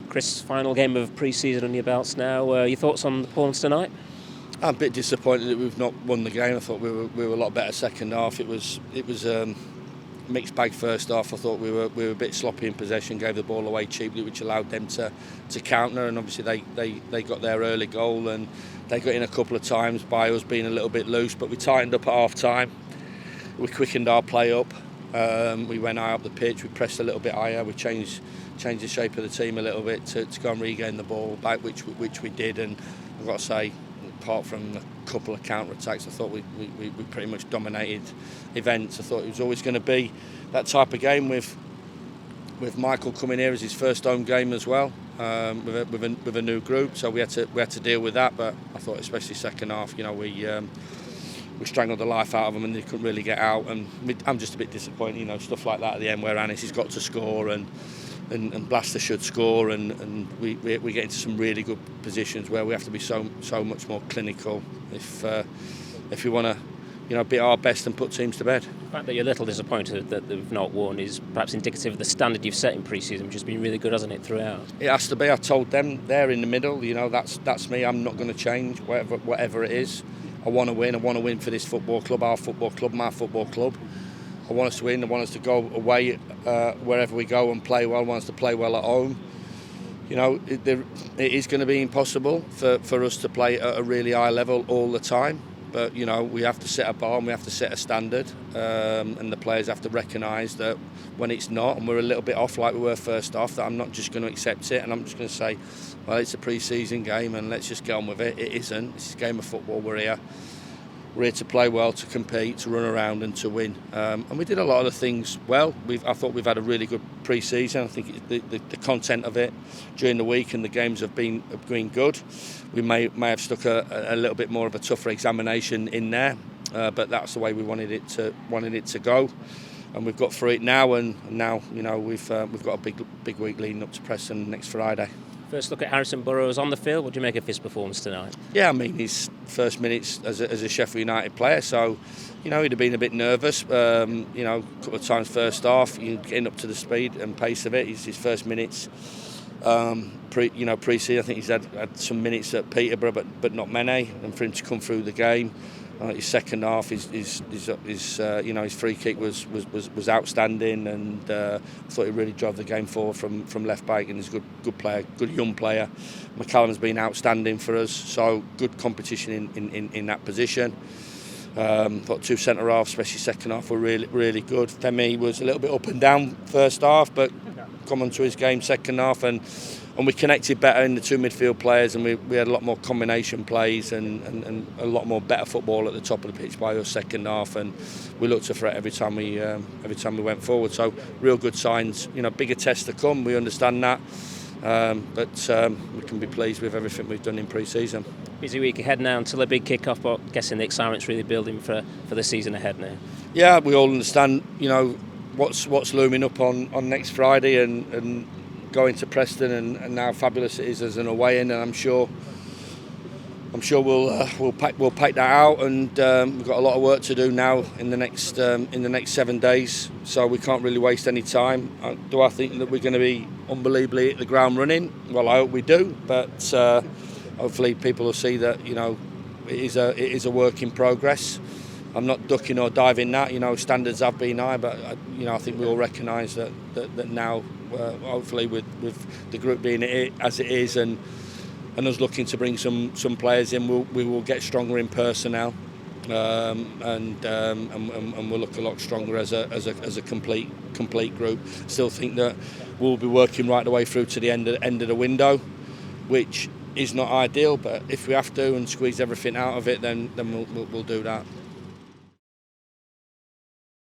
Chris, final game of pre-season on your belts now. Your thoughts on the performance tonight? I'm a bit disappointed that we've not won the game. I thought we were a lot better second half. It was mixed bag first half. I thought we were a bit sloppy in possession, gave the ball away cheaply, which allowed them to counter. And obviously they got their early goal, and they got in a couple of times by us being a little bit loose. But we tightened up at half time. We quickened our play up. We went high up the pitch. We pressed a little bit higher. We changed the shape of the team a little bit to go and regain the ball back, which we did. And I've got to say, apart from a couple of counter attacks, I thought we pretty much dominated events. I thought it was always going to be that type of game with Michael coming here as his first home game as well, with a new group. So we had to deal with that. But I thought, especially second half, we strangled the life out of them and they couldn't really get out. And I'm just a bit disappointed, stuff like that at the end where Anis has got to score and Blaster should score, and we get into some really good positions where we have to be so much more clinical if we want to be our best and put teams to bed. The fact that you're a little disappointed that they've not won is perhaps indicative of the standard you've set in pre-season, which has been really good, hasn't it, throughout? It has to be. I told them they're in the middle. That's me. I'm not going to change whatever it is. I want to win. I want to win for this football club, our football club, my football club. I want us to win. I want us to go away wherever we go and play well. I want us to play well at home. It is going to be impossible for us to play at a really high level all the time. But, we have to set a bar and we have to set a standard. And the players have to recognise that when it's not, and we're a little bit off like we were first off, that I'm not just going to accept it and I'm just going to say, well, it's a pre-season game and let's just get on with it. It isn't. It's a game of football. We're here to play well, to compete, to run around and to win. And we did a lot of the things well. I thought we've had a really good pre-season. I think the content of it during the week and the games have been good. We may have stuck a little bit more of a tougher examination in there, but that's the way we wanted it to go. And we've got through it now, and now we've got a big week leading up to Preston next Friday. First look at Harrison Burrows on the field. What do you make of his performance tonight? Yeah, I mean, his first minutes as a Sheffield United player, so he'd have been a bit nervous. A couple of times first half, getting up to the speed and pace of it. His first minutes pre-season. I think he's had some minutes at Peterborough, but not many. And for him to come through the game, his second half, his free kick was outstanding, and I thought he really drove the game forward from left back. And he's a good player, good young player. McCallum's been outstanding for us, so good competition in that position. Thought two centre halves, especially second half, were really good. Femi was a little bit up and down first half, but come onto his game second half, and we connected better in the two midfield players, and we had a lot more combination plays and a lot more better football at the top of the pitch by us second half, and we looked to threat every time we went forward. So real good signs. Bigger tests to come. We understand that, but we can be pleased with everything we've done in pre-season. Busy week ahead now until a big kick-off, but guessing the excitement's really building for the season ahead now. Yeah, we all understand. What's looming up on next Friday and going to Preston and how fabulous it is as an away in, and I'm sure we'll pack that out, and we've got a lot of work to do now in the next 7 days, so we can't really waste any time. Do I think that we're going to be unbelievably at the ground running? Well, I hope we do, but hopefully people will see that it is a work in progress. I'm not ducking or diving that. Standards have been high, but I think we all recognise that now, hopefully with the group being as it is, and us looking to bring some players in, we will get stronger in personnel, and we'll look a lot stronger as a complete group. Still think that we'll be working right the way through to the end of the window, which is not ideal, but if we have to and squeeze everything out of it, then we'll do that.